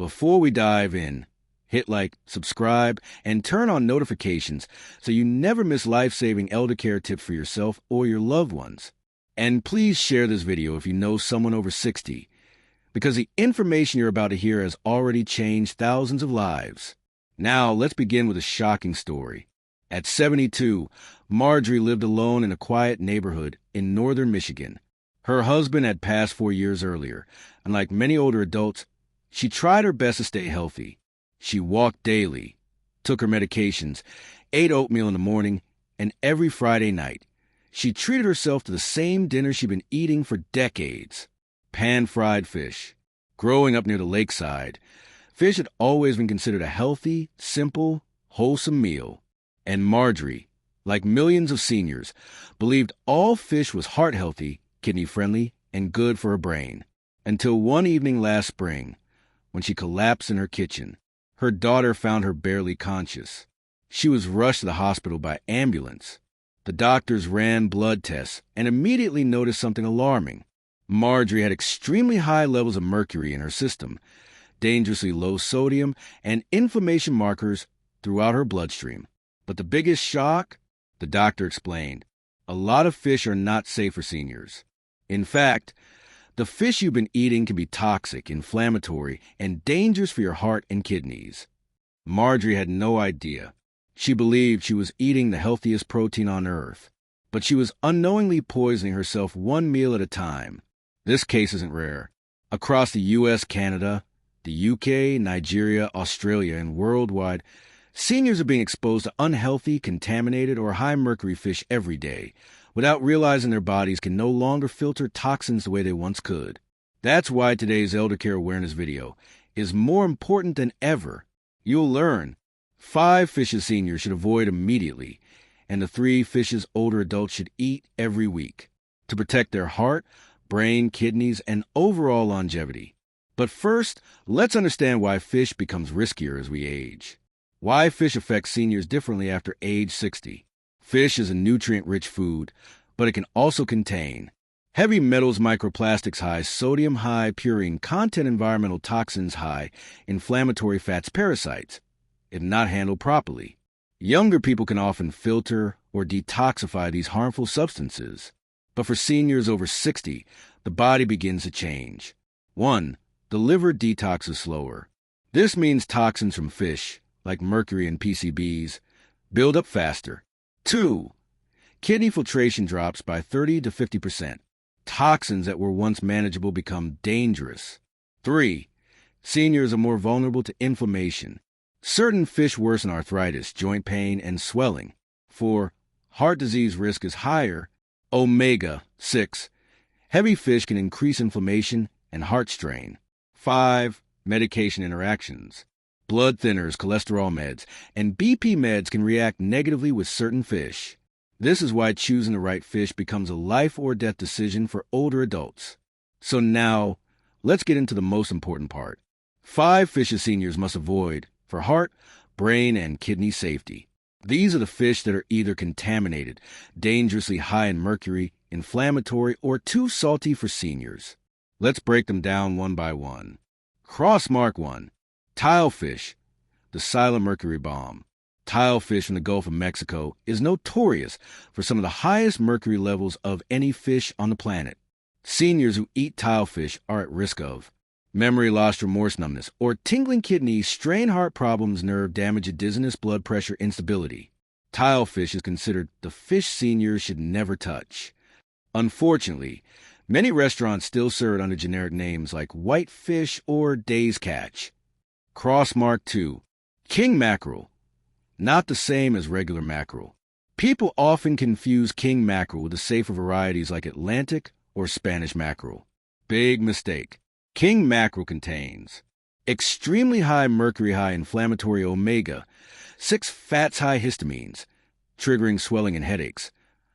Before we dive in, hit like, subscribe, and turn on notifications so you never miss life-saving Eldercare tips for yourself or your loved ones. And please share this video if you know someone over 60, because the information you're about to hear has already changed thousands of lives. Now, let's begin with a shocking story. At 72, Marjorie lived alone in a quiet neighborhood in northern Michigan. Her husband had passed 4 years earlier, and like many older adults, she tried her best to stay healthy. She walked daily, took her medications, ate oatmeal in the morning, and every Friday night, she treated herself to the same dinner she'd been eating for decades: pan-fried fish. Growing up near the lakeside, fish had always been considered a healthy, simple, wholesome meal. And Marjorie, like millions of seniors, believed all fish was heart-healthy, kidney-friendly, and good for her brain. Until one evening last spring, when she collapsed in her kitchen, her daughter found her barely conscious. She was rushed to the hospital by ambulance. The doctors ran blood tests and immediately noticed something alarming. Marjorie had extremely high levels of mercury in her system, dangerously low sodium, and inflammation markers throughout her bloodstream. But the biggest shock, the doctor explained, a lot of fish are not safe for seniors. In fact, the fish you've been eating can be toxic, inflammatory, and dangerous for your heart and kidneys. Marjorie had no idea. She believed she was eating the healthiest protein on earth, but she was unknowingly poisoning herself one meal at a time. This case isn't rare. Across the U.S., Canada, the U.K., Nigeria, Australia, and worldwide, seniors are being exposed to unhealthy, contaminated, or high-mercury fish every day, without realizing their bodies can no longer filter toxins the way they once could. That's why today's Eldercare Awareness video is more important than ever. You'll learn 5 fishes seniors should avoid immediately, and the 3 fishes older adults should eat every week to protect their heart, brain, kidneys, and overall longevity. But first, let's understand why fish becomes riskier as we age. Why fish affects seniors differently after age 60. Fish is a nutrient-rich food, but it can also contain heavy metals, microplastics high, sodium high, purine content, environmental toxins high, inflammatory fats, parasites, if not handled properly. Younger people can often filter or detoxify these harmful substances. But for seniors over 60, the body begins to change. 1. The liver detox is slower. This means toxins from fish, like mercury and PCBs, build up faster. 2. Kidney filtration drops by 30 to 50%. Toxins that were once manageable become dangerous. 3. Seniors are more vulnerable to inflammation. Certain fish worsen arthritis, joint pain, and swelling. 4. Heart disease risk is higher. Omega-6. Heavy fish can increase inflammation and heart strain. 5. Medication interactions. Blood thinners, cholesterol meds, and BP meds can react negatively with certain fish. This is why choosing the right fish becomes a life-or-death decision for older adults. So now, let's get into the most important part. 5 fishes seniors must avoid for heart, brain, and kidney safety. These are the fish that are either contaminated, dangerously high in mercury, inflammatory, or too salty for seniors. Let's break them down one by one. Crossmark 1. Tilefish, the silent mercury bomb. Tilefish in the Gulf of Mexico is notorious for some of the highest mercury levels of any fish on the planet. Seniors who eat tilefish are at risk of memory loss, remorse, numbness, or tingling kidneys, strained heart problems, nerve damage, dizziness, blood pressure, instability. Tilefish is considered the fish seniors should never touch. Unfortunately, many restaurants still serve it under generic names like whitefish or day's catch. Crossmark 2. King mackerel. Not the same as regular mackerel. People often confuse king mackerel with the safer varieties like Atlantic or Spanish mackerel. Big mistake. King mackerel contains extremely high mercury, high inflammatory omega-6 fats, high histamines, triggering swelling and headaches,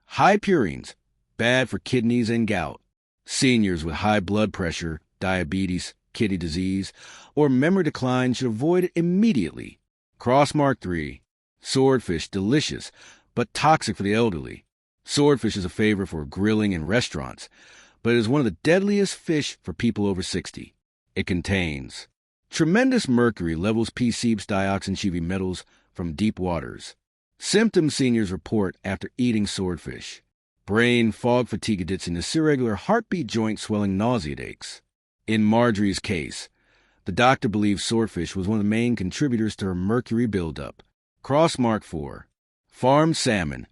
high purines, bad for kidneys and gout. Seniors with high blood pressure, diabetes, kidney disease, or memory decline should avoid it immediately. Crossmark 3. Swordfish, delicious, but toxic for the elderly. Swordfish is a favorite for grilling in restaurants, but it is one of the deadliest fish for people over 60. It contains Tremendous mercury levels PCBs, dioxins, heavy metals from deep waters. Symptoms seniors report after eating swordfish. Brain fog, fatigue, dizziness, irregular heartbeat, joint swelling, nausea, aches. In Marjorie's case, the doctor believes swordfish was one of the main contributors to her mercury buildup. Crossmark 4. Farmed salmon,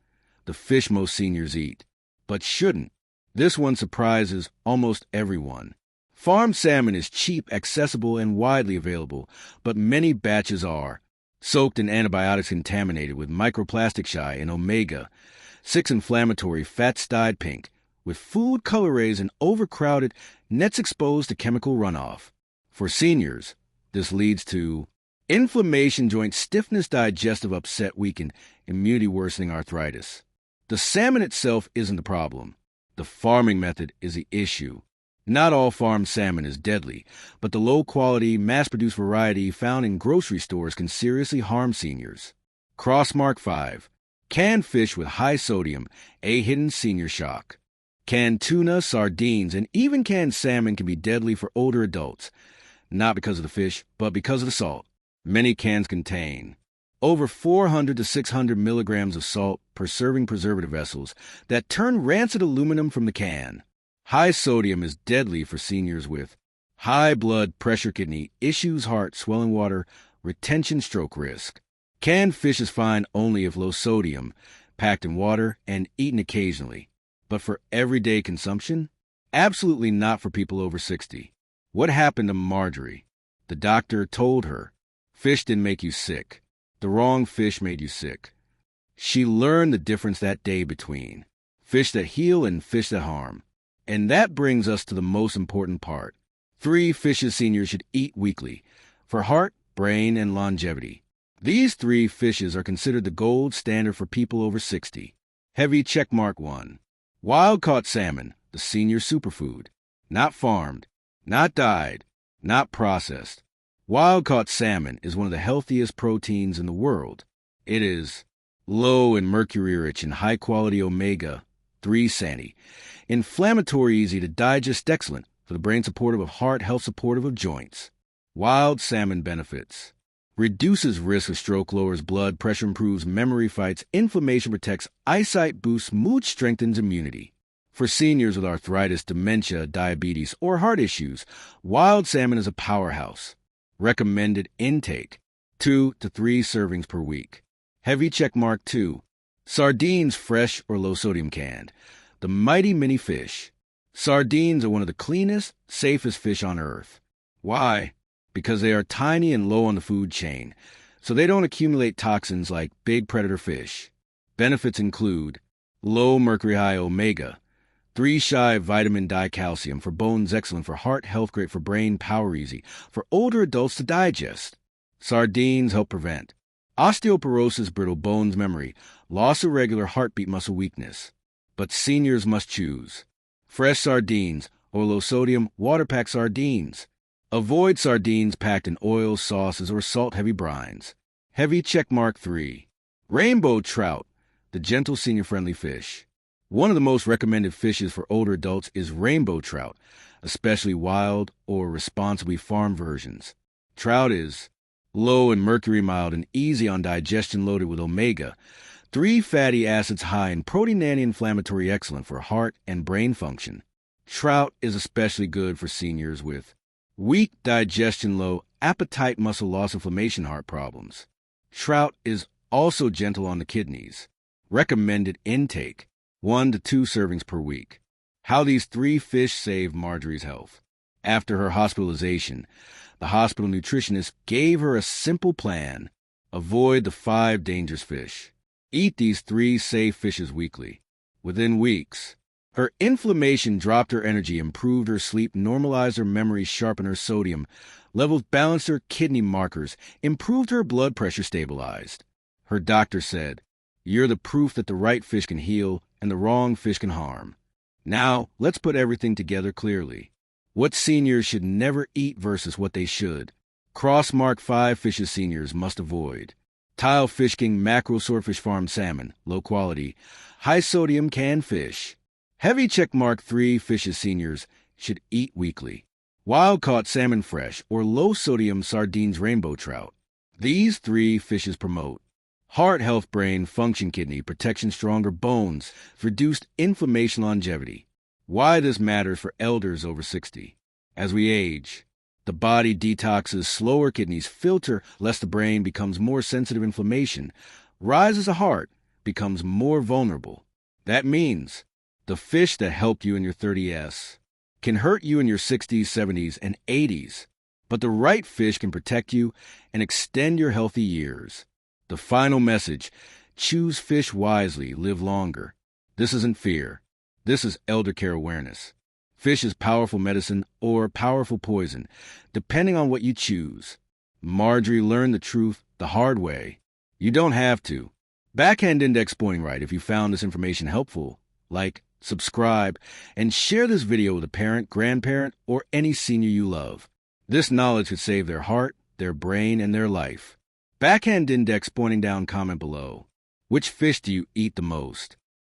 the fish most seniors eat, but shouldn't. This one surprises almost everyone. Farmed salmon is cheap, accessible, and widely available, but many batches are soaked in antibiotics, contaminated with microplastic and omega-6 inflammatory fats dyed pink, with food colorways and overcrowded nets exposed to chemical runoff. For seniors, this leads to inflammation, joint stiffness, digestive upset, weakened immunity, worsening arthritis. The salmon itself isn't the problem. The farming method is the issue. Not all farmed salmon is deadly, but the low-quality, mass-produced variety found in grocery stores can seriously harm seniors. Crossmark 5. Canned fish with high sodium, a hidden senior shock. Canned tuna, sardines, and even canned salmon can be deadly for older adults, not because of the fish, but because of the salt. Many cans contain over 400 to 600 milligrams of salt per serving preservative vessels that turn rancid aluminum from the can. High sodium is deadly for seniors with high blood pressure, kidney issues, heart, swelling, water retention, stroke risk. Canned fish is fine only if low sodium, packed in water, and eaten occasionally. But for everyday consumption? Absolutely not for people over 60. What happened to Marjorie? The doctor told her, fish didn't make you sick. The wrong fish made you sick. She learned the difference that day between fish that heal and fish that harm. And that brings us to the most important part. 3 fishes seniors should eat weekly for heart, brain, and longevity. These 3 fishes are considered the gold standard for people over 60. Heavy checkmark 1. Wild-caught salmon, the senior superfood. Not farmed, not dyed, not processed. Wild-caught salmon is one of the healthiest proteins in the world. It is low in mercury-rich and high-quality omega-3 sandy. Inflammatory, easy to digest, excellent for the brain, supportive of heart, health, supportive of joints. Wild salmon benefits. Reduces risk of stroke, lowers blood pressure, improves memory, fights inflammation, protects eyesight, boosts mood, strengthens immunity. For seniors with arthritis, dementia, diabetes, or heart issues, wild salmon is a powerhouse. Recommended intake, 2 to 3 servings per week. Heavy checkmark 2. Sardines, fresh or low-sodium canned. The mighty mini fish. Sardines are one of the cleanest, safest fish on Earth. Why? Because they are tiny and low on the food chain, so they don't accumulate toxins like big predator fish. Benefits include low mercury, high omega-3 shy vitamin dicalcium for bones, excellent for heart health, great for brain power, easy for older adults to digest. Sardines help prevent osteoporosis, brittle bones, memory, loss of regular heartbeat, muscle weakness. But seniors must choose fresh sardines or low-sodium water-packed sardines. Avoid sardines packed in oils, sauces, or salt-heavy brines. Heavy checkmark 3. Rainbow trout, the gentle senior-friendly fish. One of the most recommended fishes for older adults is rainbow trout, especially wild or responsibly farmed versions. Trout is low in mercury, mild and easy on digestion, loaded with omega-3 fatty acids, high in protein, anti-inflammatory, excellent for heart and brain function. Trout is especially good for seniors with weak digestion, low appetite, muscle loss, inflammation, heart problems. Trout is also gentle on the kidneys. Recommended intake, 1 to 2 servings per week. How these 3 fish saved Marjorie's health. After her hospitalization, the hospital nutritionist gave her a simple plan. Avoid the 5 dangerous fish. Eat these 3 safe fishes weekly. Within weeks, her inflammation dropped, her energy improved, her sleep normalized, her memory sharpened, her sodium levels balanced, her kidney markers improved, her blood pressure stabilized. Her doctor said, "You're the proof that the right fish can heal and the wrong fish can harm." Now, let's put everything together clearly. What seniors should never eat versus what they should. Crossmark 5 fishes seniors must avoid. Tile Fish King, mackerel, swordfish, farmed salmon, low quality, high sodium canned fish. Heavy checkmark 3 fishes seniors should eat weekly. wild-caught salmon fresh, or low-sodium sardines rainbow trout. These 3 fishes promote heart health, brain function, kidney protection, stronger bones, reduced inflammation, longevity. Why this matters for elders over 60. As we age, the body detoxes, slower kidneys filter less, the brain becomes more sensitive, inflammation rises, the heart becomes more vulnerable. That means the fish that helped you in your 30s can hurt you in your 60s, 70s, and 80s, but the right fish can protect you and extend your healthy years. The final message: choose fish wisely, live longer. This isn't fear. This is eldercare awareness. Fish is powerful medicine or powerful poison, depending on what you choose. Marjorie learned the truth the hard way. You don't have to. Backhand index pointing right. If you found this information helpful, like, subscribe, and share this video with a parent, grandparent, or any senior you love. This knowledge could save their heart, their brain, and their life. Backhand index pointing down, comment below. Which fish do you eat the most?